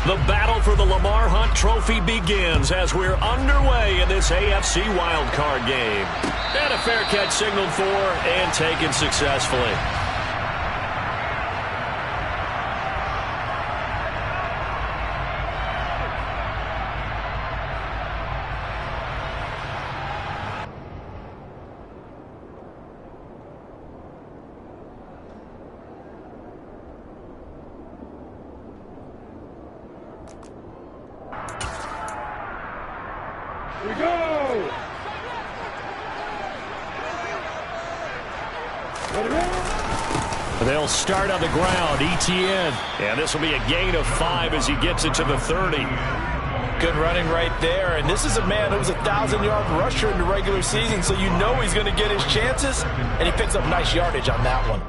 The battle for the Lamar Hunt Trophy begins as we're underway in this AFC wildcard game. And a fair catch signaled for and taken successfully. We go! They'll start on the ground, ETN. And this will be a gain of 5 as he gets it to the 30. Good running right there. And this is a man who was a 1,000-yard rusher in the regular season, so you know he's going to get his chances. And he picks up nice yardage on that one.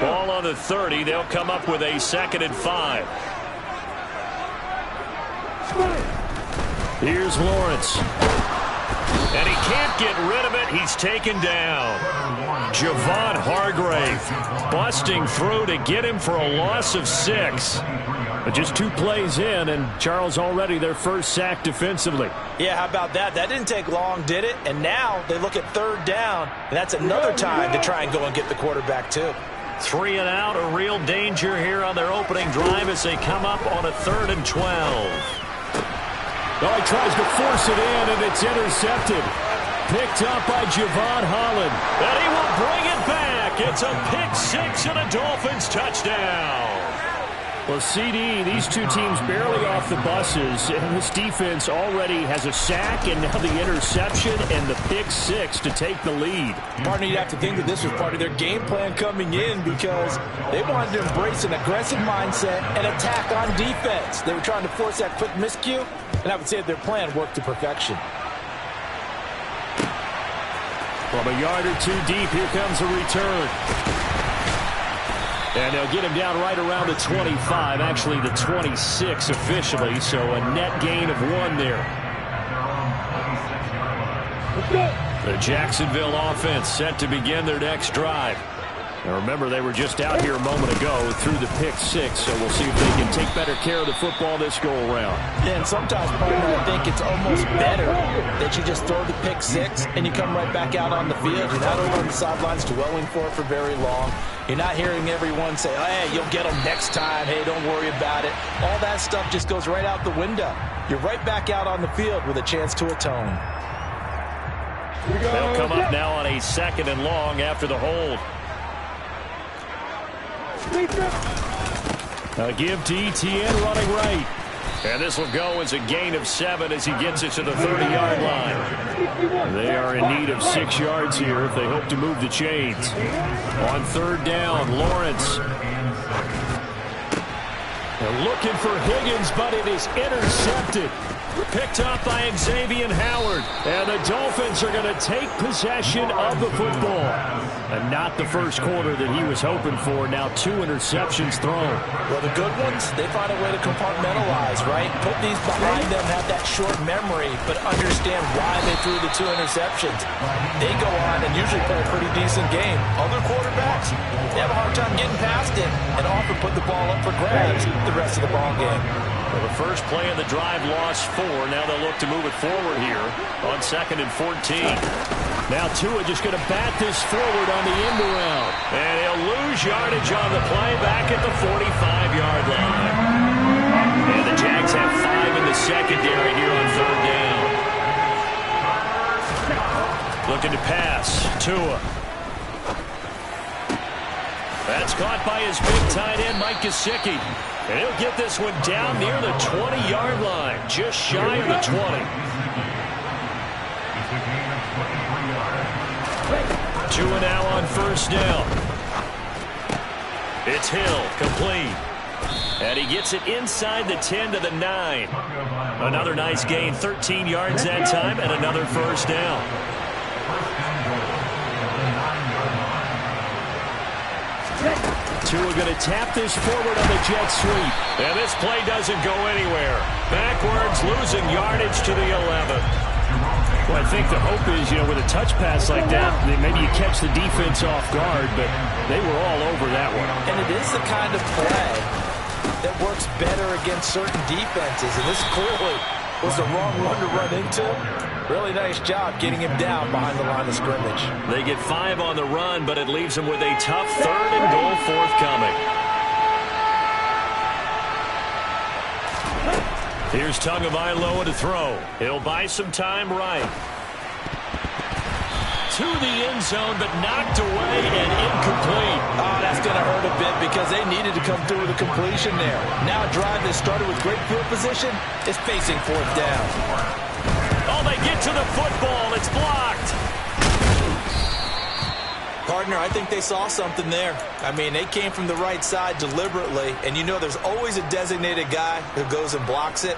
Ball on the 30. They'll come up with a 2nd and 5. Here's Lawrence. And he can't get rid of it. He's taken down. Javon Hargrave busting through to get him for a loss of 6. But just 2 plays in, and Charles already their first sack defensively. Yeah, how about that? That didn't take long, did it? And now they look at 3rd down, and that's another time to try and go and get the quarterback too. 3 and out, a real danger here on their opening drive as they come up on a 3rd and 12. Oh, he tries to force it in, and it's intercepted. Picked up by Javon Holland. And he will bring it back. It's a pick 6 and a Dolphins touchdown. Well, CD, these two teams barely off the buses, and this defense already has a sack and now the interception and the pick 6 to take the lead. Partner, you'd have to think that this was part of their game plan coming in because they wanted to embrace an aggressive mindset and attack on defense. They were trying to force that quick miscue, and I would say that their plan worked to perfection. From a yard or 2 deep, here comes a return. And they'll get him down right around the 25, actually the 26 officially, so a net gain of 1 there. The Jacksonville offense set to begin their next drive. Now remember, they were just out here a moment ago through the pick 6, so we'll see if they can take better care of the football this go-around. Yeah, and sometimes, partner, I think it's almost better that you just throw the pick 6 and you come right back out on the field. You're not over on the sidelines dwelling for it for very long. You're not hearing everyone say, hey, you'll get them next time. Hey, don't worry about it. All that stuff just goes right out the window. You're right back out on the field with a chance to atone. They'll come up now on a 2nd and long after the hold. A give to ETN running right. And this will go as a gain of 7 as he gets it to the 30-yard line. They are in need of 6 yards here if they hope to move the chains. On 3rd down, Lawrence. They're looking for Higgins, but it is intercepted. Picked up by Xavier Howard. And the Dolphins are going to take possession of the football. And not the first quarter that he was hoping for. Now 2 interceptions thrown. Well, the good ones, they find a way to compartmentalize, right? Put these behind them, have that short memory, but understand why they threw the 2 interceptions. They go on and usually play a pretty decent game. Other quarterbacks, they have a hard time getting past it and often put the ball up for grabs the rest of the ball game. Well, the first play of the drive lost 4. Now they'll look to move it forward here on 2nd and 14. Now Tua just going to bat this forward on the end around. And he'll lose yardage on the play back at the 45-yard line. And the Jags have 5 in the secondary here on 3rd down. Looking to pass. Tua. That's caught by his big tight end, Mike Gesicki. And he'll get this one down near the 20-yard line, just shy of the 20. Tua now on 1st down. It's Hill, complete. And he gets it inside the 10 to the 9. Another nice gain, 13 yards that time, and another 1st down. Tua going to tap this forward on the jet sweep. And this play doesn't go anywhere. Backwards, losing yardage to the 11. Well, I think the hope is, with a touch pass like that, maybe you catch the defense off guard, but they were all over that one. And it is the kind of play that works better against certain defenses, and this clearly was the wrong one to run into. Really nice job getting him down behind the line of scrimmage. They get 5 on the run, but it leaves them with a tough 3rd and goal forthcoming. Here's Tagovailoa to throw. He'll buy some time right. To the end zone, but knocked away and incomplete. Oh, that's going to hurt a bit because they needed to come through with a completion there. Now a drive that started with great field position is facing 4th down. Oh, they get to the football. It's blocked. Partner, I think they saw something there. I mean, they came from the right side deliberately, and there's always a designated guy who goes and blocks it,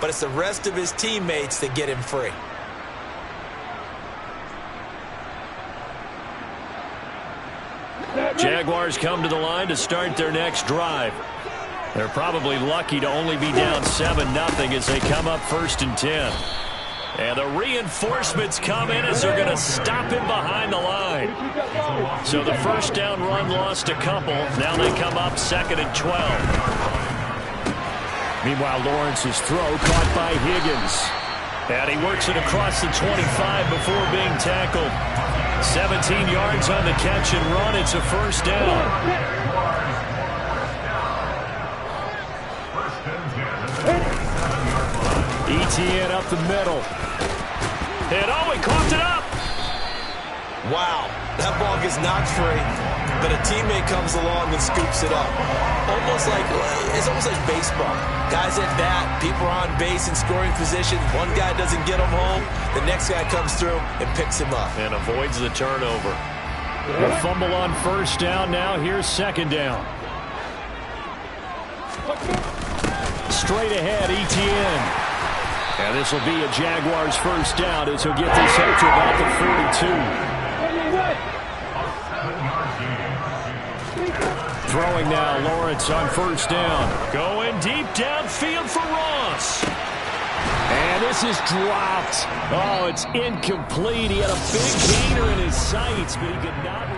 but it's the rest of his teammates that get him free. Jaguars come to the line to start their next drive. They're probably lucky to only be down 7-0 as they come up 1st and 10. And the reinforcements come in as they're going to stop him behind the line. So the first down run lost a couple. Now they come up 2nd and 12. Meanwhile, Lawrence's throw caught by Higgins. And he works it across the 25 before being tackled. 17 yards on the catch and run. It's a first down. ETN up the middle. And he coughed it up. Wow, that ball gets knocked free, but a teammate comes along and scoops it up. It's almost like baseball. Guys at bat, people are on base in scoring position. One guy doesn't get him home. The next guy comes through and picks him up. And avoids the turnover. A fumble on first down now. Here's 2nd down. Straight ahead, ETN. And this will be a Jaguars first down as he'll get this up to about the 42. Throwing now, Lawrence on first down. Going deep downfield for Ross. And this is dropped. Oh, it's incomplete. He had a big gainer in his sights, but he could not.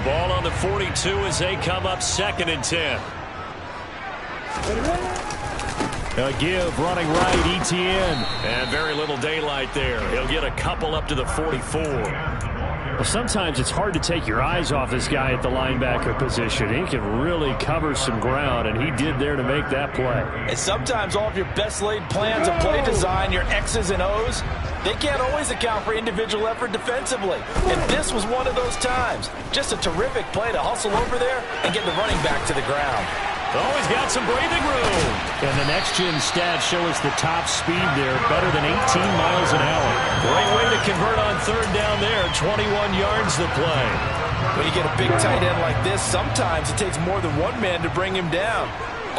Ball on the 42 as they come up 2nd and 10. A give, running right, ETN. And very little daylight there. He'll get a couple up to the 44. Well, sometimes it's hard to take your eyes off this guy at the linebacker position. He can really cover some ground, and he did there to make that play. And sometimes all of your best laid plans of play design, your X's and O's, they can't always account for individual effort defensively. And this was one of those times. Just a terrific play to hustle over there and get the running back to the ground. Oh, he's got some breathing room. And the next-gen stats show us the top speed there, better than 18 miles an hour. Great way to convert on 3rd down there. 21 yards the play. When you get a big tight end like this, sometimes it takes more than one man to bring him down.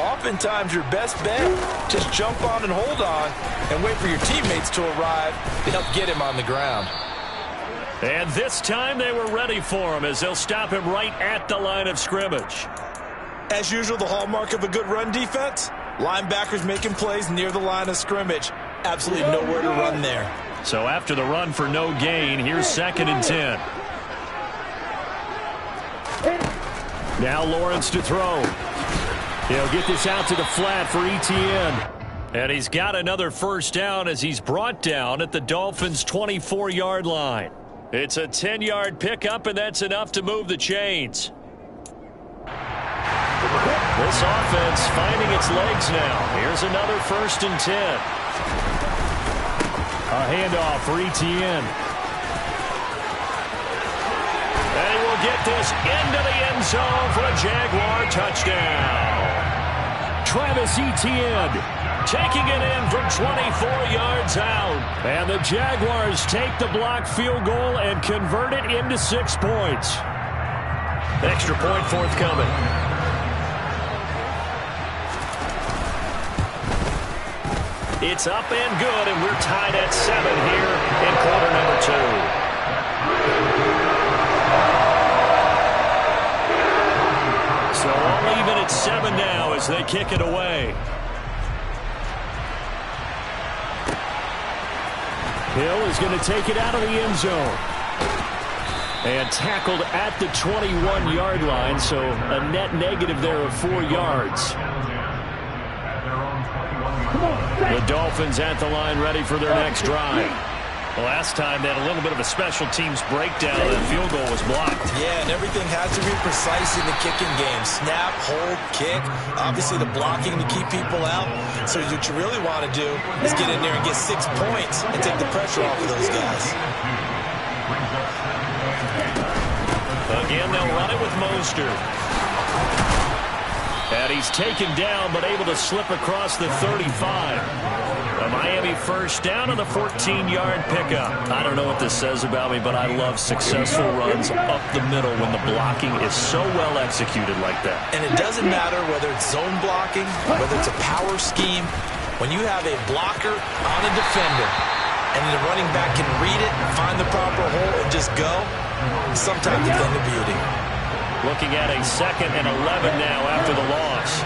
Oftentimes, your best bet, just jump on and hold on and wait for your teammates to arrive to help get him on the ground. And this time they were ready for him as they'll stop him right at the line of scrimmage. As usual, the hallmark of a good run defense, linebackers making plays near the line of scrimmage. Absolutely nowhere to run there. So after the run for no gain, here's 2nd and 10. Now Lawrence to throw. He'll get this out to the flat for ETN. And he's got another first down as he's brought down at the Dolphins' 24-yard line. It's a 10-yard pickup, and that's enough to move the chains. This offense finding its legs now. Here's another 1st and 10. A handoff for ETN. And he will get this into the end zone for a Jaguar touchdown. Travis Etienne taking it in from 24 yards out. And the Jaguars take the block field goal and convert it into 6 points. Extra point forthcoming. It's up and good, and we're tied at 7 here in quarter number 2. So all even at 7 now as they kick it away. Hill is going to take it out of the end zone. And tackled at the 21-yard line, so a net negative there of 4 yards. The Dolphins at the line ready for their next drive. Last time they had a little bit of a special teams breakdown. The field goal was blocked. Yeah, and everything has to be precise in the kicking game. Snap, hold, kick. Obviously the blocking to keep people out. So what you really want to do is get in there and get 6 points and take the pressure off of those guys. Again, they'll run it with Mostert. And he's taken down, but able to slip across the 35. A Miami first down on the 14-yard pickup. I don't know what this says about me, but I love successful runs up the middle when the blocking is so well executed like that. And it doesn't matter whether it's zone blocking, whether it's a power scheme. When you have a blocker on a defender, and the running back can read it, find the proper hole, and just go, sometimes it's in the beauty. Looking at a 2nd and 11 now after the loss.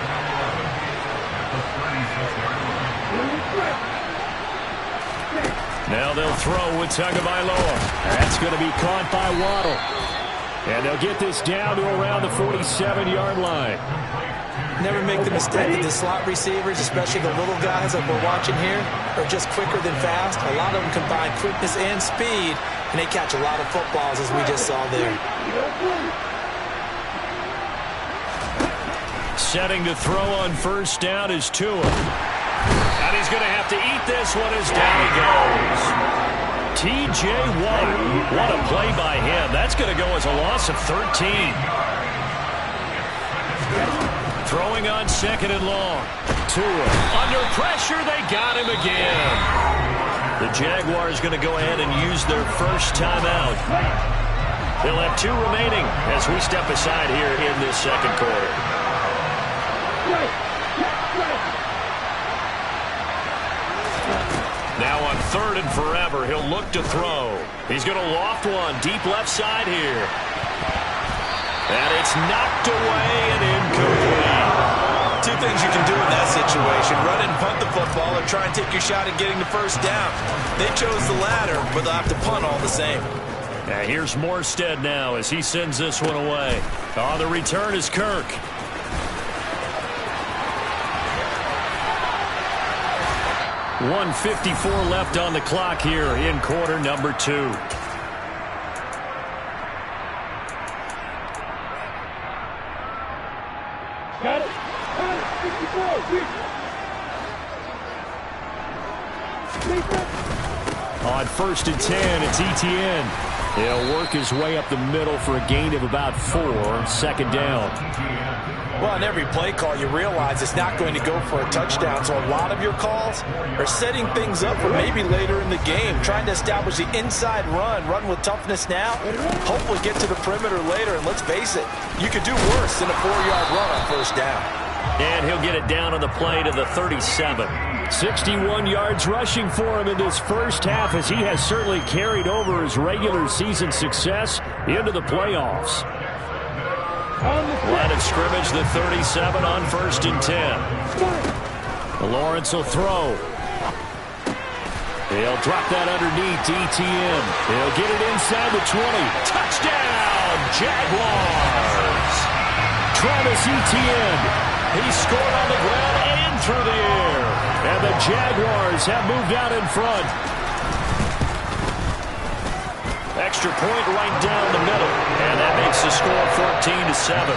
Now they'll throw with Tagovailoa. That's going to be caught by Waddle. And they'll get this down to around the 47-yard line. Never make the mistake that the slot receivers, especially the little guys like we're watching here, are just quicker than fast. A lot of them combine quickness and speed, and they catch a lot of footballs, as we just saw there. Setting to throw on first down is Tua. And he's going to have to eat this one as down he goes. T.J. Watt. What a play by him. That's going to go as a loss of 13. Throwing on 2nd and long. Tua. Under pressure, they got him again. The Jaguars going to go ahead and use their first timeout. They'll have 2 remaining as we step aside here in this second quarter. Now on 3rd and forever, he'll look to throw. He's going to loft one deep left side here. And it's knocked away and incomplete. 2 things you can do in that situation: run and punt the football, or try and take your shot at getting the first down. They chose the latter, but they'll have to punt all the same. Now here's Morstead now as he sends this one away. The return is Kirk. .154 left on the clock here in quarter number 2. Got it. On 1st and 10, it's Etienne. He'll work his way up the middle for a gain of about 4. 2nd down. Well, on every play call, you realize it's not going to go for a touchdown, so a lot of your calls are setting things up for maybe later in the game, trying to establish the inside run with toughness now, hopefully get to the perimeter later, and let's face it, you could do worse than a 4-yard run on first down. And he'll get it down on the play to the 37. 61 yards rushing for him in this first half, as he has certainly carried over his regular season success into the playoffs. Line of scrimmage, the 37 on 1st and 10. Lawrence will throw. He'll drop that underneath to Etienne. He'll get it inside the 20. Touchdown, Jaguars! Travis Etienne. He scored on the ground and through the air. And the Jaguars have moved out in front. Extra point right down the middle. And that makes the score 14-7.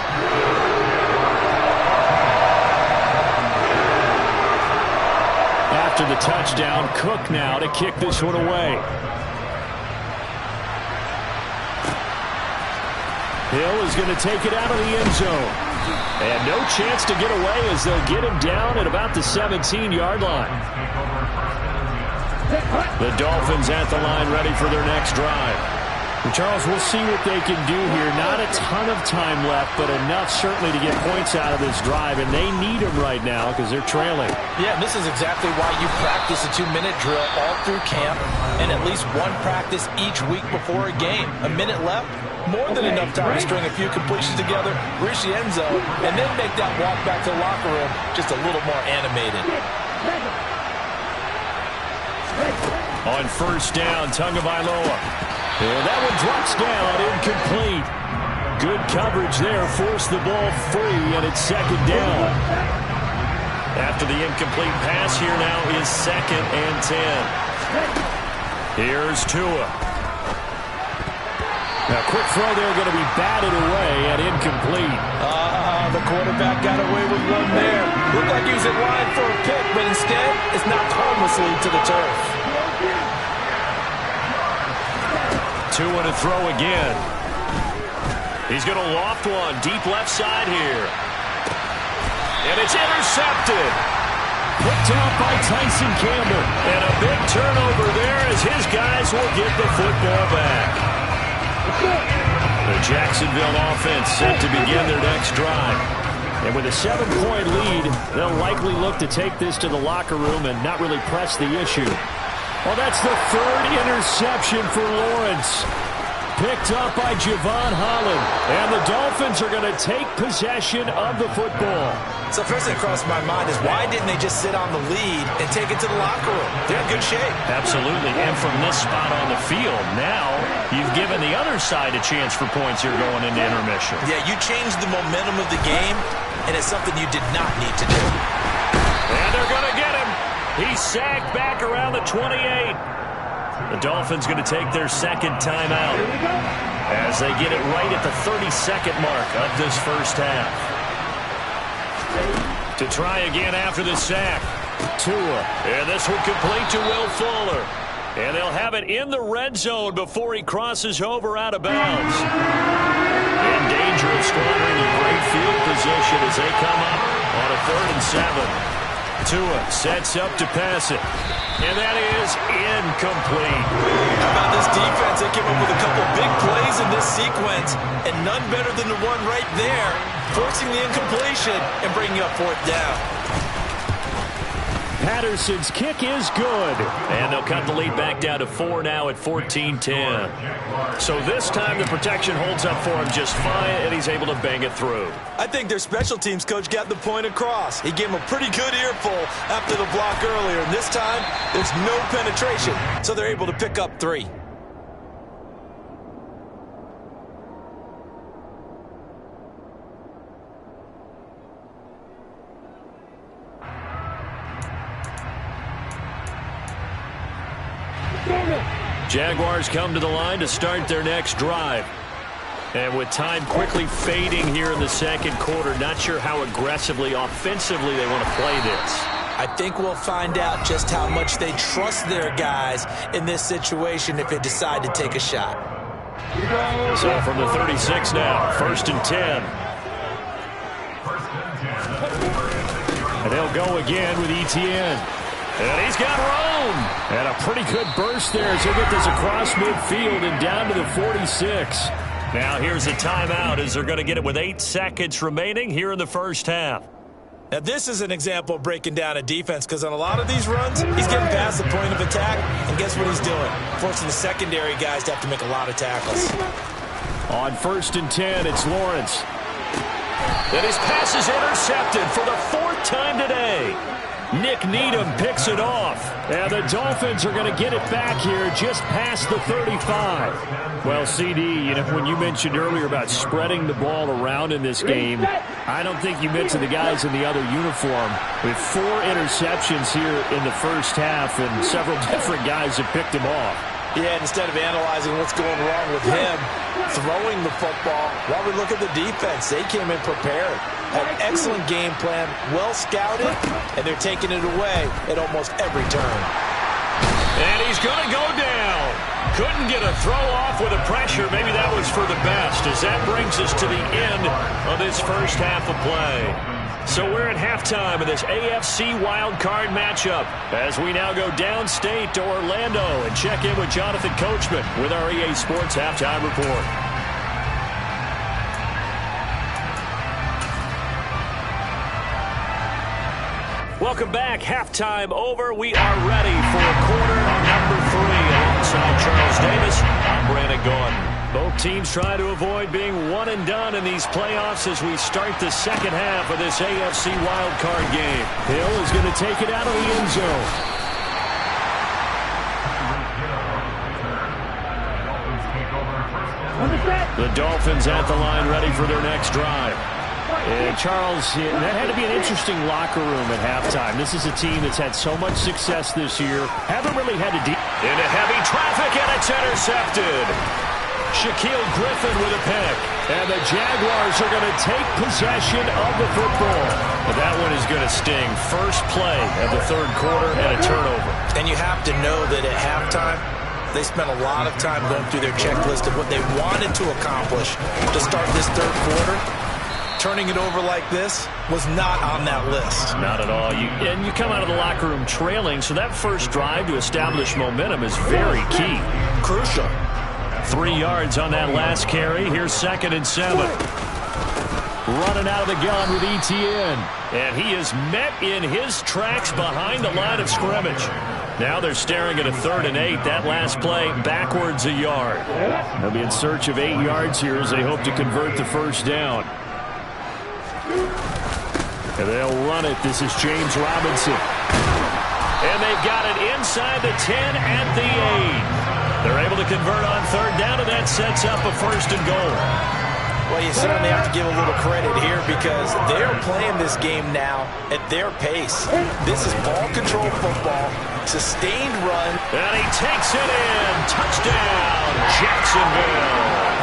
After the touchdown, Cook now to kick this one away. Hill is going to take it out of the end zone. And no chance to get away as they'll get him down at about the 17-yard line. The Dolphins at the line ready for their next drive. Charles, we'll see what they can do here. Not a ton of time left, but enough certainly to get points out of this drive, and they need them right now because they're trailing. Yeah, and this is exactly why you practice a 2-minute drill all through camp and at least one practice each week before a game. A minute left, more than enough time to string a few completions together, reach the end zone, and then make that walk back to the locker room just a little more animated. On first down, Tagovailoa. And that one drops down, incomplete. Good coverage there, forced the ball free, and it's second down. After the incomplete pass, here now is 2nd and 10. Here's Tua. Now, quick throw there, going to be batted away and incomplete. The quarterback got away with one there. Looked like he was in line for a pick, but instead, it's knocked harmlessly to the turf. Tua to throw again. He's going to loft one deep left side here. And it's intercepted. Picked off by Tyson Campbell. And a big turnover there as his guys will get the football back. The Jacksonville offense set to begin their next drive. And with a 7-point lead, they'll likely look to take this to the locker room and not really press the issue. Well, that's the 3rd interception for Lawrence. Picked up by Javon Holland. And the Dolphins are going to take possession of the football. So first thing crossed my mind is why didn't they just sit on the lead and take it to the locker room? They're in good shape. Absolutely. And from this spot on the field, now you've given the other side a chance for points here going into intermission. Yeah, you changed the momentum of the game, and it's something you did not need to do. And they're going to get him. He's sacked back around the 28. The Dolphins going to take their 2nd timeout as they get it right at the 32nd mark of this first half. To try again after the sack. Tua. And this will complete to Will Fuller. And they'll have it in the red zone before he crosses over out of bounds. In danger of squandering a great field position as they come up on a 3rd and 7. Tua sets up to pass it. And that is incomplete. How about this defense? They came up with a couple big plays in this sequence, and none better than the one right there, forcing the incompletion and bringing up 4th down. Patterson's kick is good. And they'll cut the lead back down to 4 now at 14-10. So this time the protection holds up for him just fine, and he's able to bang it through. I think their special teams coach got the point across. He gave him a pretty good earful after the block earlier, and this time there's no penetration, so they're able to pick up 3. Jaguars come to the line to start their next drive. And with time quickly fading here in the 2nd quarter, not sure how aggressively, offensively they want to play this. I think we'll find out just how much they trust their guys in this situation if they decide to take a shot. So from the 36 now, 1st and 10. And they'll go again with Etienne. And he's got room. And a pretty good burst there as he'll get this across midfield and down to the 46. Now here's a timeout as they're going to get it with 8 seconds remaining here in the first half. Now this is an example of breaking down a defense, because on a lot of these runs, he's getting past the point of attack, and guess what he's doing? Forcing the secondary guys to have to make a lot of tackles. On 1st and 10, it's Lawrence. And his pass is intercepted for the 4th time today. Nick Needham picks it off. And the Dolphins are going to get it back here just past the 35. Well, CD, you know, when you mentioned earlier about spreading the ball around in this game, I don't think you mentioned the guys in the other uniform. With 4 interceptions here in the first half, and several different guys have picked him off. Yeah, instead of analyzing what's going wrong with him, throwing the football, while we look at the defense, they came in prepared. An excellent game plan, well scouted, and they're taking it away at almost every turn. And he's going to go down. Couldn't get a throw off with the pressure. Maybe that was for the best, as that brings us to the end of this first half of play. So we're at halftime of this AFC wildcard matchup as we now go downstate to Orlando and check in with Jonathan Coachman with our EA Sports Halftime Report. Welcome back. Halftime over. We are ready for quarter number 3 alongside Charles Davis. I'm Brandon Gordon. Both teams try to avoid being one and done in these playoffs as we start the second half of this AFC wildcard game. Hill is going to take it out of the end zone. The Dolphins at the line ready for their next drive. And Charles, that had to be an interesting locker room at halftime. This is a team that's had so much success this year. Haven't really had to deal into heavy traffic, and it's intercepted. Shaquille Griffin with a pick. And the Jaguars are going to take possession of the football. But that one is going to sting. First play of the third quarter and a turnover. And you have to know that at halftime, they spent a lot of time going through their checklist of what they wanted to accomplish to start this third quarter. Turning it over like this was not on that list. Not at all. And you come out of the locker room trailing, so that first drive to establish momentum is very key. Crucial. 3 yards on that last carry. Here's 2nd and 7. Running out of the gun with Etienne. And he is met in his tracks behind the line of scrimmage. Now they're staring at a 3rd and 8. That last play backwards a yard. They'll be in search of 8 yards here as they hope to convert the first down. And they'll run it. This is James Robinson. And they've got it inside the 10 at the 8. They're able to convert on 3rd down, and that sets up a 1st and goal. Well, you certainly have to give a little credit here because they're playing this game now at their pace. This is ball control football, sustained run. And he takes it in. Touchdown, Jacksonville.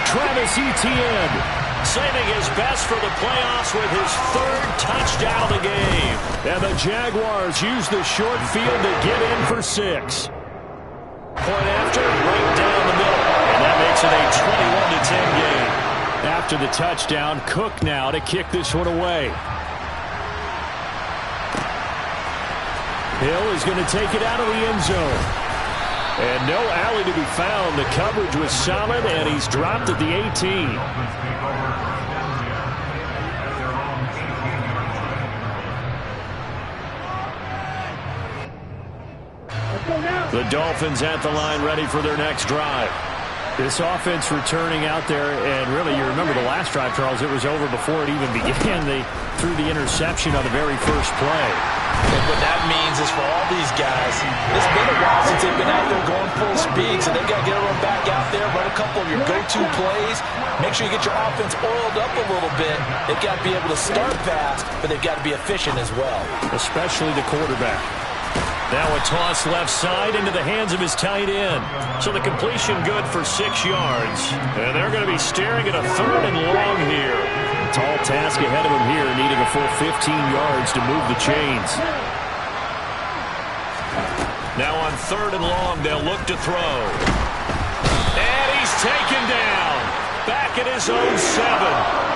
Travis Etienne saving his best for the playoffs with his 3rd touchdown of the game. And the Jaguars use the short field to get in for 6. Point after, right down the middle. And that makes it a 21-10 game. After the touchdown, Cook now to kick this one away. Hill is going to take it out of the end zone. And no alley to be found. The coverage was solid, and he's dropped at the 18. The Dolphins at the line ready for their next drive. This offense returning out there, and really, you remember the last drive, Charles, it was over before it even began. They threw the interception on the very first play. And what that means is for all these guys, it's been a while since they've been out there going full speed, so they've got to get everyone back out there, run a couple of your go-to plays, make sure you get your offense oiled up a little bit. They've got to be able to start fast, but they've got to be efficient as well. Especially the quarterback. Now a toss left side into the hands of his tight end. So the completion good for 6 yards. And they're going to be staring at a 3rd and long here. A tall task ahead of him here, needing a full 15 yards to move the chains. Now on 3rd and long, they'll look to throw. And he's taken down. Back at his own 7.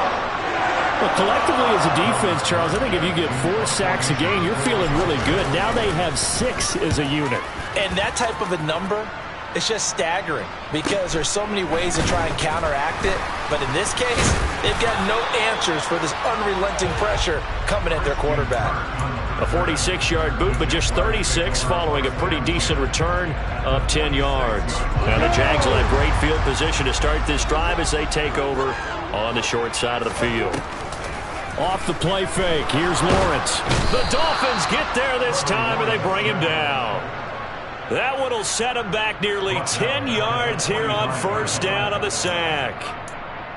Well, collectively as a defense, Charles, I think if you get 4 sacks a game, you're feeling really good. Now they have 6 as a unit. And that type of a number, it's just staggering because there's so many ways to try and counteract it. But in this case, they've got no answers for this unrelenting pressure coming at their quarterback. A 46-yard boot, but just 36 following a pretty decent return of 10 yards. Now the Jags will have great field position to start this drive as they take over on the short side of the field. Off the play fake, here's Lawrence. The Dolphins get there this time, and they bring him down. That one will set him back nearly 10 yards here on 1st down on the sack.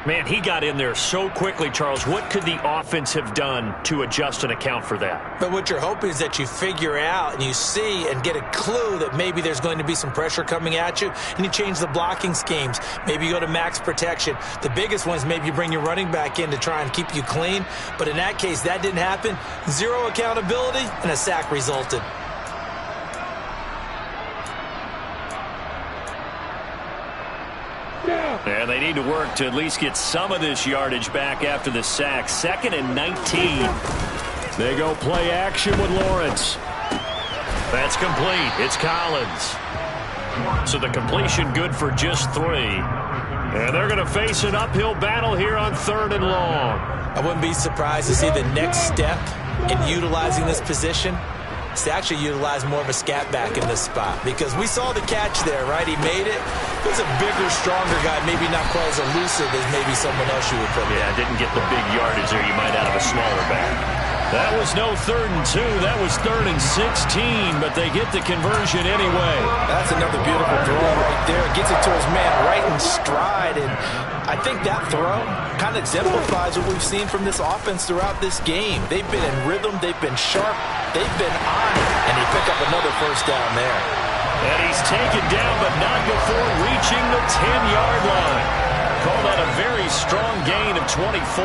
Man, he got in there so quickly, Charles. What could the offense have done to adjust and account for that? But what you're hoping is that you figure out and you see and get a clue that maybe there's going to be some pressure coming at you, and you change the blocking schemes. Maybe you go to max protection. The biggest one is maybe you bring your running back in to try and keep you clean. But in that case, that didn't happen. 0 accountability, and a sack resulted. And they need to work to at least get some of this yardage back after the sack. 2nd and 19. They go play action with Lawrence. That's complete. It's Collins. So the completion good for just 3. And they're going to face an uphill battle here on 3rd and long. I wouldn't be surprised to see the next step in utilizing this position is to actually utilize more of a scat back in this spot, because we saw the catch there, right? He made it. He was a bigger, stronger guy, maybe not quite as elusive as maybe someone else you would put. Yeah, didn't get the big yardage there you might out of a smaller back. That was no 3rd and 2. That was 3rd and 16, but they get the conversion anyway. That's another beautiful throw right there. Gets it to his man right in stride, and I think that throw kind of exemplifies what we've seen from this offense throughout this game. They've been in rhythm. They've been sharp. They've been on it, and he picked up another first down there. And he's taken down, but not before reaching the 10-yard line. Call that a very strong gain of 24.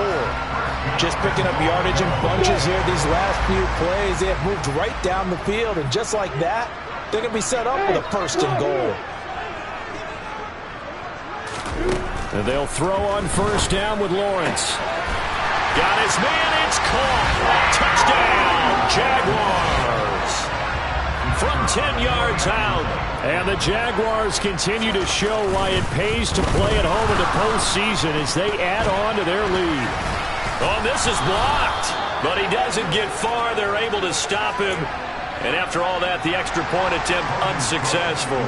Just picking up yardage in bunches here these last few plays. They have moved right down the field, and just like that, they're going to be set up with a 1st and goal. And they'll throw on 1st down with Lawrence. Got his man. It's caught. Touchdown, Jaguars. From 10 yards out. And the Jaguars continue to show why it pays to play at home in the postseason as they add on to their lead. Oh, this is blocked, but he doesn't get far. They're able to stop him. And after all that, the extra point attempt unsuccessful.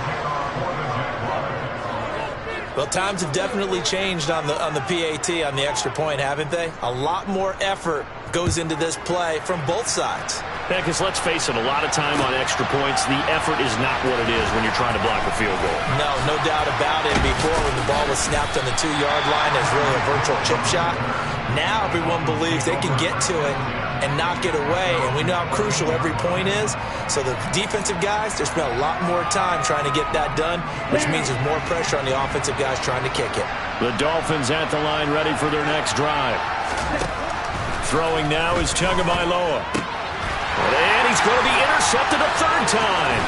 Well, times have definitely changed on the PAT, on the extra point, haven't they? A lot more effort goes into this play from both sides. Yeah, because let's face it, a lot of time on extra points, the effort is not what it is when you're trying to block a field goal. No doubt about it. Before, when the ball was snapped on the 2-yard line, it's really a virtual chip shot. Now everyone believes they can get to it and knock it away, and we know how crucial every point is. So the defensive guys, they spend a lot more time trying to get that done, which means there's more pressure on the offensive guys trying to kick it. The Dolphins at the line ready for their next drive. Throwing now is Tagovailoa. And he's going to be intercepted a 3rd time.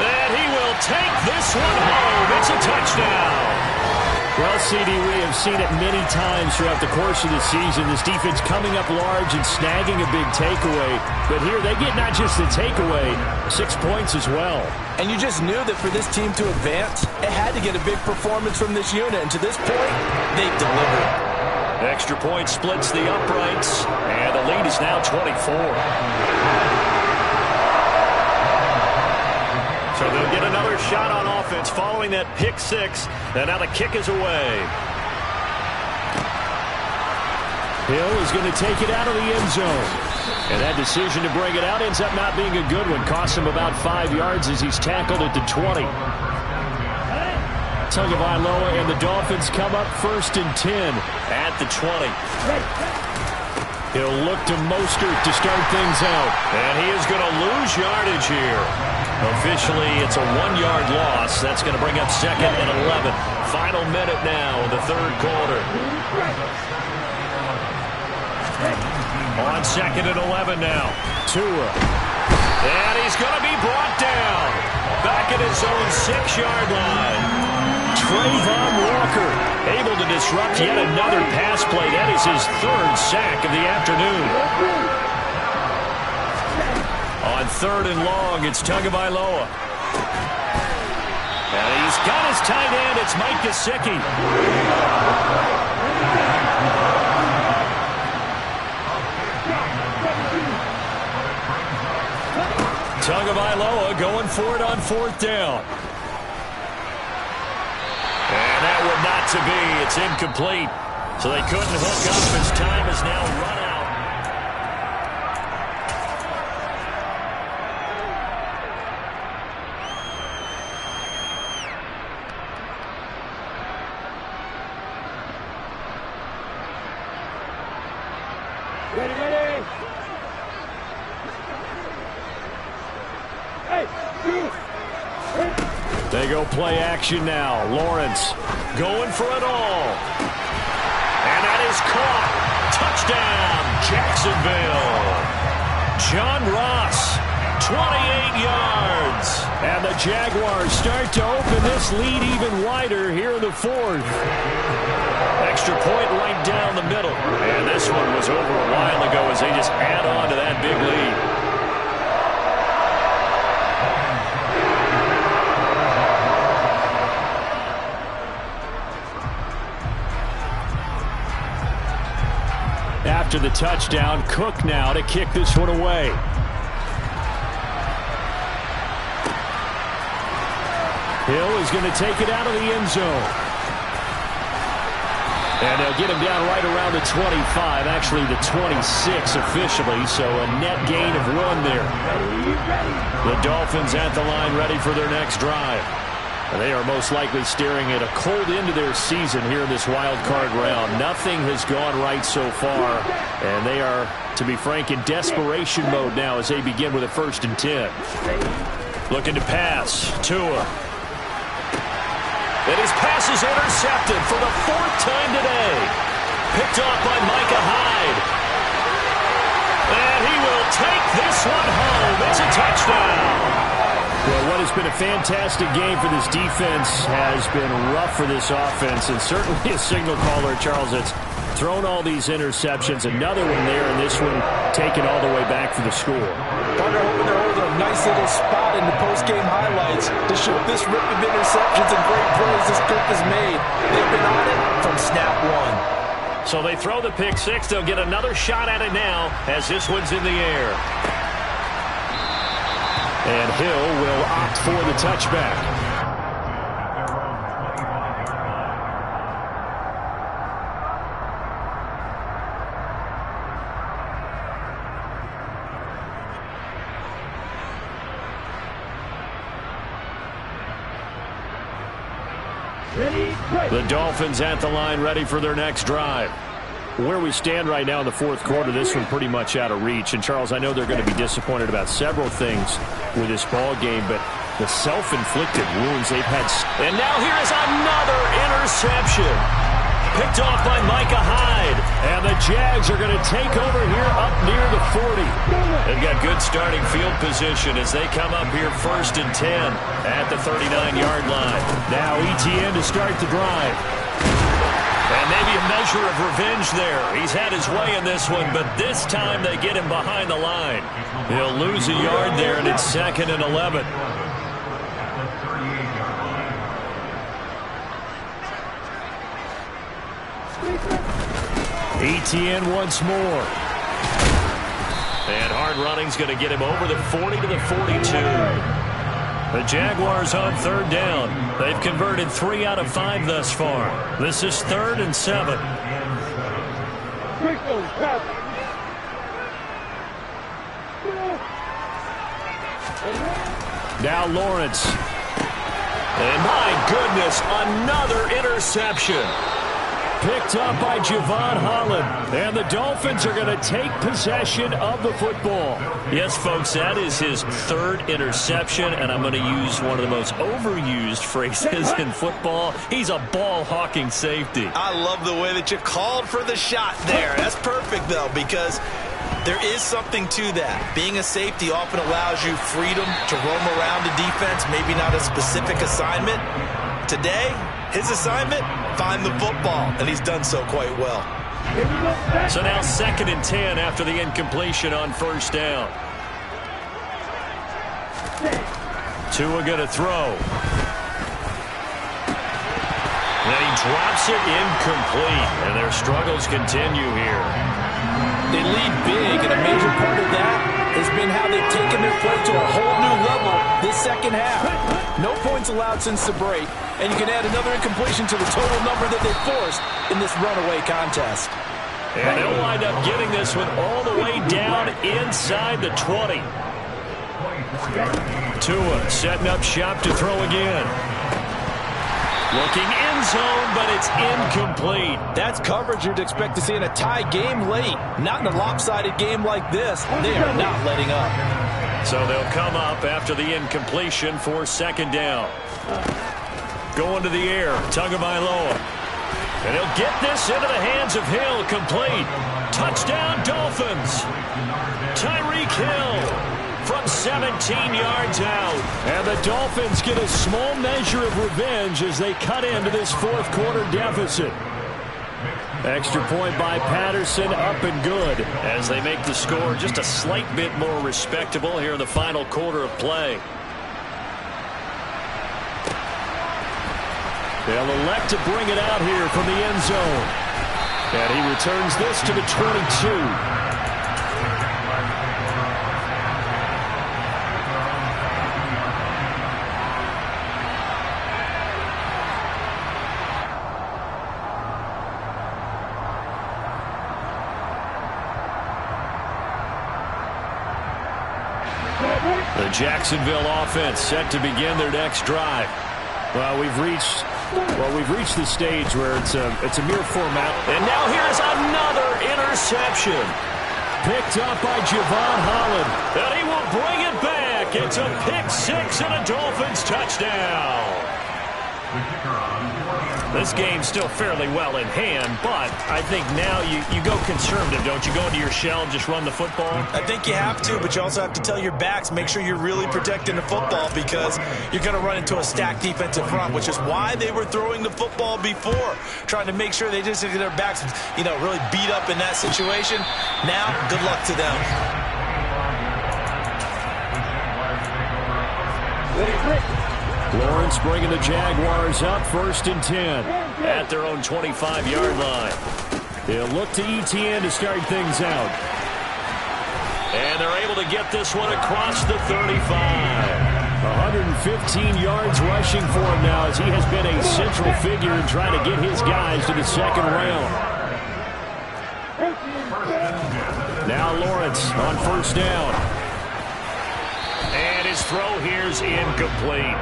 And he will take this one home. It's a touchdown. Well, CD, we have seen it many times throughout the course of the season. This defense coming up large and snagging a big takeaway. But here they get not just the takeaway, 6 points as well. And you just knew that for this team to advance, it had to get a big performance from this unit. And to this point, they've delivered. Extra point splits the uprights, and the lead is now 24. So they'll get another shot on offense following that pick 6, and now the kick is away. Hill is going to take it out of the end zone. And that decision to bring it out ends up not being a good one. Costs him about 5 yards as he's tackled at the 20. Tagovailoa and the Dolphins come up 1st and 10 at the 20. He'll look to Mostert to start things out. And he is going to lose yardage here. Officially, it's a 1-yard loss. That's going to bring up 2nd and 11. Final minute now in the 3rd quarter. On 2nd and 11 now. Tua. And he's going to be brought down. Back at his own 6-yard line. Trayvon Walker able to disrupt yet another pass play. That is his 3rd sack of the afternoon. On 3rd and long, it's Tagovailoa. And he's got his tight end. It's Mike Gesicki. Tagovailoa going for it on 4th down. And that would not to be. It's incomplete. So they couldn't hook up as time is now run out. Ready. They go play action now. Lawrence going for it all. And that is caught. Touchdown, Jacksonville. John Ross, 28 yards. And the Jaguars start to open this lead even wider here in the fourth. Extra point right down the middle. And this one was over a while ago as they just add on to that big lead. After the touchdown, Cook now to kick this one away. Hill is going to take it out of the end zone. And they'll get him down right around the 25, actually the 26 officially, so a net gain of 1 there. The Dolphins at the line ready for their next drive. And they are most likely staring at a cold end to their season here in this wild card round. Nothing has gone right so far, and they are, to be frank, in desperation mode now as they begin with a 1st and 10. Looking to pass. Tua. And his pass is intercepted for the 4th time today. Picked off by Micah Hyde. And he will take this one home. It's a touchdown. Well, what has been a fantastic game for this defense has been rough for this offense, and certainly a signal caller, Charles, that's thrown all these interceptions. Another one there, and this one taken all the way back for the score. Partner hoping they're holding a nice little spot in the post-game highlights to show this rip of interceptions and great plays this group has made. They've been on it from snap one. So they throw the pick six. They'll get another shot at it now as this one's in the air. And Hill will opt for the touchback. The Dolphins at the line ready for their next drive. Where we stand right now in the fourth quarter, this one pretty much out of reach. And, Charles, I know they're going to be disappointed about several things with this ball game, but the self-inflicted wounds they've had. And now here is another interception. Picked off by Micah Hyde. And the Jags are going to take over here up near the 40. They've got good starting field position as they come up here 1st and 10 at the 39-yard line. Now ETN to start the drive. And maybe a measure of revenge there. He's had his way in this one, but this time they get him behind the line. He'll lose a yard there, and it's 2nd and 11. ETN once more. And hard running's going to get him over the 40 to the 42. The Jaguars on 3rd down. They've converted 3 out of 5 thus far. This is 3rd and 7. Now Lawrence. And my goodness, another interception. Picked up by Javon Holland. And the Dolphins are going to take possession of the football. Yes, folks, that is his 3rd interception, and I'm going to use one of the most overused phrases in football. He's a ball-hawking safety. I love the way that you called for the shot there. That's perfect, though, because there is something to that. Being a safety often allows you freedom to roam around the defense, maybe not a specific assignment. Today, his assignment, find the football, and he's done so quite well. So now 2nd and 10 after the incompletion on 1st down. Tua going to throw. Then he drops it incomplete, and their struggles continue here. They lead big, and a major part of that has been how they've taken their play to a whole new level this second half. No points allowed since the break, and you can add another incompletion to the total number that they forced in this runaway contest. And they'll wind up getting this one all the way down inside the 20. Tua setting up shop to throw again. Looking end zone, but it's incomplete. That's coverage you'd expect to see in a tie game late. Not in a lopsided game like this. They are not letting up. So they'll come up after the incompletion for 2nd down. Going to the air, Tagovailoa. And he'll get this into the hands of Hill, complete. Touchdown, Dolphins. Tyreek Hill from 17 yards out. And the Dolphins get a small measure of revenge as they cut into this fourth quarter deficit. Extra point by Patterson, up and good. As they make the score just a slight bit more respectable here in the final quarter of play. They'll elect to bring it out here from the end zone. And he returns this to the 22. The Jacksonville offense set to begin their next drive. Well, we've reached the stage where it's a mere formality. And now here's another interception. Picked up by Javon Holland. And he will bring it back. It's a pick six and a Dolphins touchdown. This game's still fairly well in hand, but I think now you go conservative, don't you? Go into your shell and just run the football? I think you have to, but you also have to tell your backs, make sure you're really protecting the football because you're going to run into a stacked defensive front, which is why they were throwing the football before, trying to make sure they just get their backs, really beat up in that situation. Now, good luck to them. Lawrence bringing the Jaguars up, 1st and 10. At their own 25-yard line. They'll look to ETN to start things out. And they're able to get this one across the 35. 115 yards rushing for him now as he has been a central figure in trying to get his guys to the second round. Now Lawrence on 1st down. And his throw here's incomplete.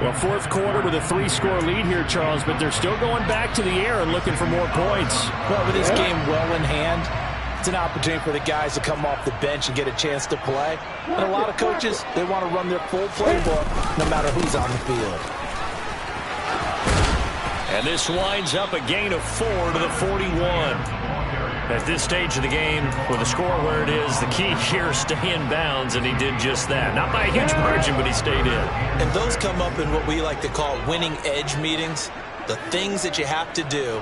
Well, fourth quarter with a 3-score lead here, Charles, but they're still going back to the air and looking for more points. Well, with this game well in hand, it's an opportunity for the guys to come off the bench and get a chance to play. And a lot of coaches, they want to run their full playbook no matter who's on the field. And this winds up a gain of 4 to the 41. At this stage of the game, with the score where it is, the key here is stay in bounds, and he did just that. Not by a huge margin, but he stayed in. And those come up in what we like to call winning edge meetings. The things that you have to do,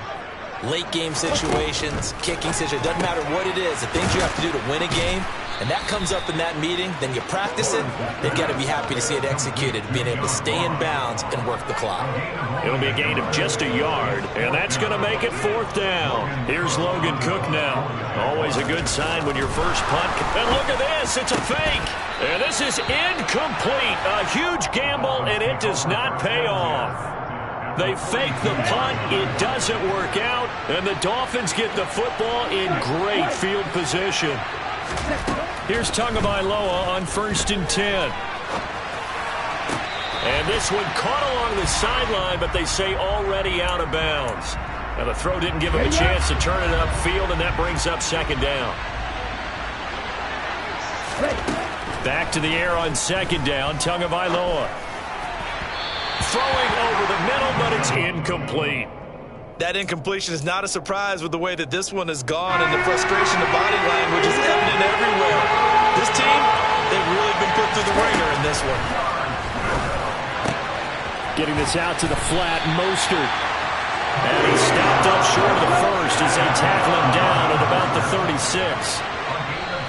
late game situations, kicking situations, doesn't matter what it is, the things you have to do to win a game, and that comes up in that meeting, then you practice it, they've got to be happy to see it executed, being able to stay in bounds and work the clock. It'll be a gain of just a yard, and that's going to make it 4th down. Here's Logan Cook now. Always a good sign when your first punt. And look at this, it's a fake. And this is incomplete. A huge gamble, and it does not pay off. They fake the punt, it doesn't work out, and the Dolphins get the football in great field position. Here's Tagovailoa on 1st and 10. And this one caught along the sideline, but they say already out of bounds. Now the throw didn't give him a chance to turn it upfield, and that brings up 2nd down. Back to the air on 2nd down, Tagovailoa. Throwing over the middle, but it's incomplete. That incompletion is not a surprise with the way that this one has gone, and the frustration of body language is evident everywhere. This team, they've really been put through the ringer in this one. Getting this out to the flat, Mostert. And he stopped up short of the first as they tackle him down at about the 36.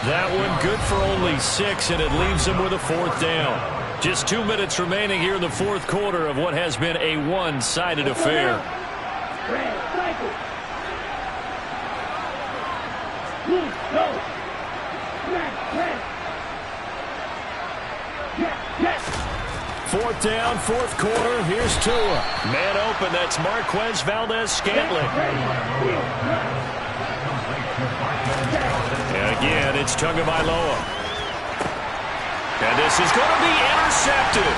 That one good for only 6, and it leaves him with a 4th down. Just 2 minutes remaining here in the fourth quarter of what has been a one-sided affair. Fourth down, fourth quarter. Here's Tua. Man open, that's Marquez Valdez-Scantling. And again, it's Tagovailoa. And this is going to be intercepted.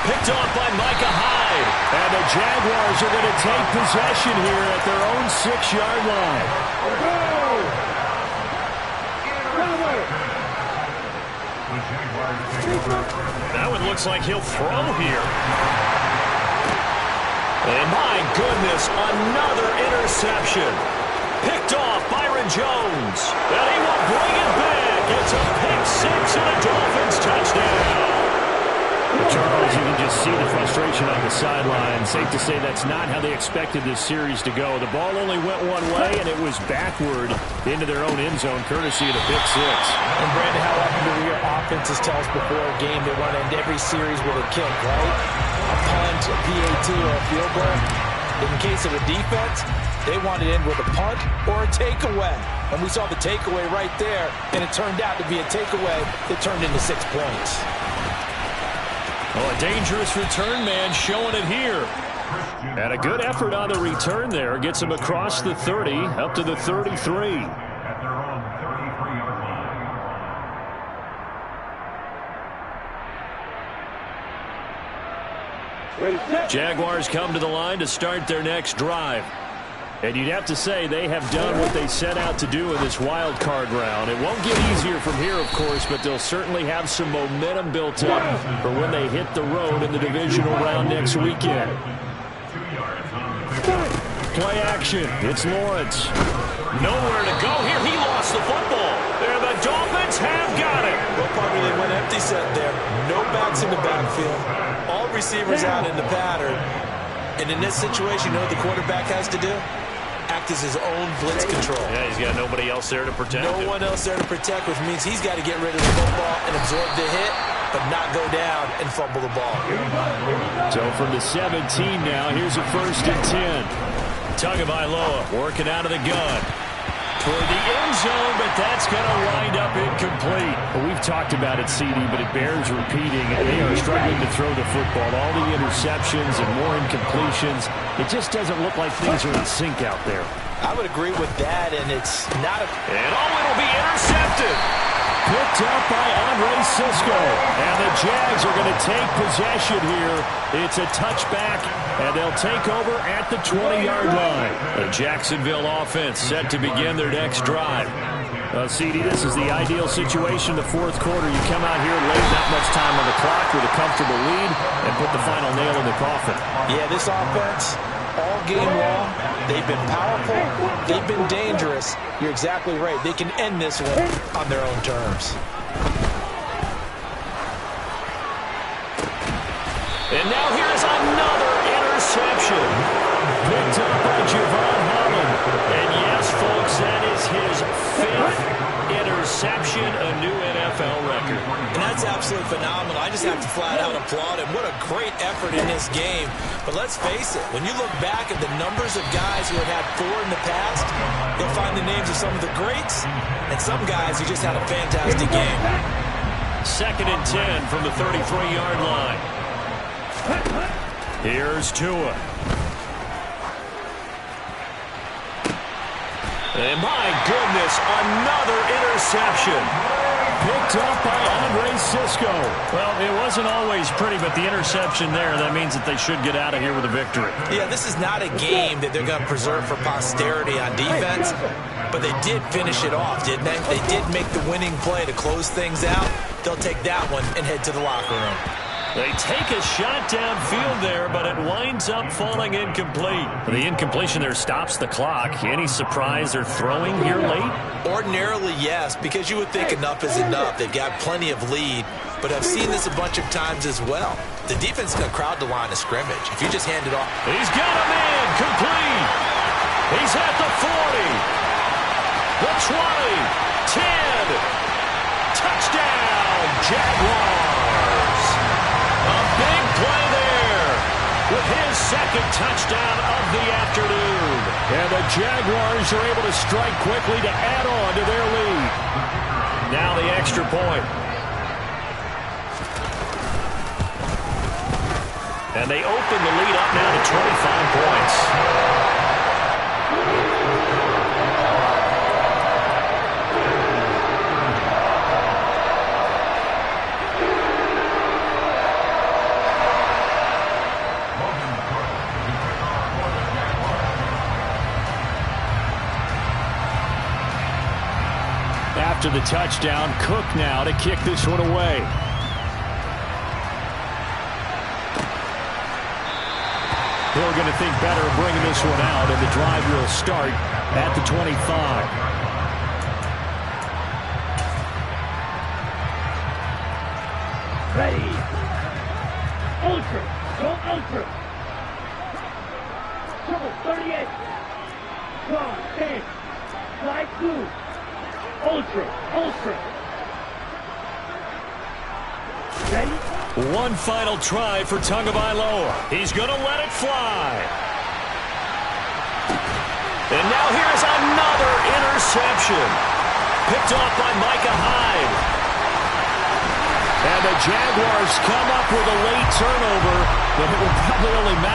Picked off by Micah Hyde. And the Jaguars are going to take possession here at their own 6-yard line. That one looks like he'll throw here. And my goodness, another interception. Picked off Byron Jones. And he will bring it back. It's a pick six and a Dolphins touchdown. Charles, you can just see the frustration on the sideline. Safe to say that's not how they expected this series to go. The ball only went one way, and it was backward into their own end zone, courtesy of the pick six. And, Brandon, how often do your offenses tell us before a game they want to end every series with a kick, right? A punt, a PAT, or a field goal. In the case of a defense, they want to end with a punt or a takeaway. And we saw the takeaway right there, and it turned out to be a takeaway that turned into 6 points. Oh, a dangerous return man showing it here. And a good effort on the return there. Gets him across the 30, up to the 33. Jaguars come to the line to start their next drive. And you'd have to say they have done what they set out to do in this wild card round. It won't get easier from here, of course, but they'll certainly have some momentum built up for when they hit the road in the divisional round next weekend. Play action. It's Lawrence. Nowhere to go here. He lost the football. And the Dolphins have got it. Well, partner, they went empty set there. No backs in the backfield. All receivers out in the pattern. And in this situation, you know what the quarterback has to do? Act as his own blitz control. Yeah, he's got nobody else there to protect him. No one else there to protect, which means he's got to get rid of the football and absorb the hit, but not go down and fumble the ball. So from the 17 now, here's a 1st and 10. Tagovailoa working out of the gun. Toward the end zone, but that's going to wind up incomplete. Well, we've talked about it, CD, but it bears repeating. They are struggling to throw the football. All the interceptions and more incompletions. It just doesn't look like things are in sync out there. I would agree with that, and it's not a... And it'll be intercepted. Picked up by Andre Cisco. And the Jags are going to take possession here. It's a touchback, and they'll take over at the 20-yard line. The Jacksonville offense set to begin their next drive. CD, this is the ideal situation. The 4th quarter, you come out here late, not much time on the clock with a comfortable lead, and put the final nail in the coffin. Yeah, this offense, all game long, they've been powerful, they've been dangerous. You're exactly right. They can end this one on their own terms. And now here's another interception. Picked up by Javon Holland. And yes, folks, that is his 5th interception, a new NFL record. And that's absolutely phenomenal. I just have to flat out applaud him. What a great effort in this game. But let's face it, when you look back at the numbers of guys who have had 4 in the past, you'll find the names of some of the greats and some guys who just had a fantastic game. 2nd and 10 from the 33-yard line. Here's Tua. And my goodness, another interception. Picked up by Andre Cisco. Well, it wasn't always pretty, but the interception there, that means that they should get out of here with a victory. Yeah, this is not a game that they're going to preserve for posterity on defense, but they did finish it off, didn't they? They did make the winning play to close things out. They'll take that one and head to the locker room. They take a shot downfield there, but it winds up falling incomplete. The incompletion there stops the clock. Any surprise they're throwing here late? Ordinarily, yes, because you would think enough is enough. They've got plenty of lead, but I've seen this a bunch of times as well. The defense is going to crowd the line of scrimmage. If you just hand it off. He's got a man complete. He's at the 40, the 20, 10. Touchdown, Jaguars. A big play there with his 2nd touchdown of the afternoon. And the Jaguars are able to strike quickly to add on to their lead. Now the extra point. And they open the lead up now to 25 points. After the touchdown, Cook now to kick this one away. They're going to think better of bringing this one out, and the drive will start at the 25. Ready. Ultra. Go ultra. Triple 38. Strong. Stand. Slide 2. Ultra. Ultra. Ready. One final try for Tagovailoa. He's going to let it fly. And now here's another interception. Picked off by Micah Hyde. And the Jaguars come up with a late turnover, but it will probably only matter.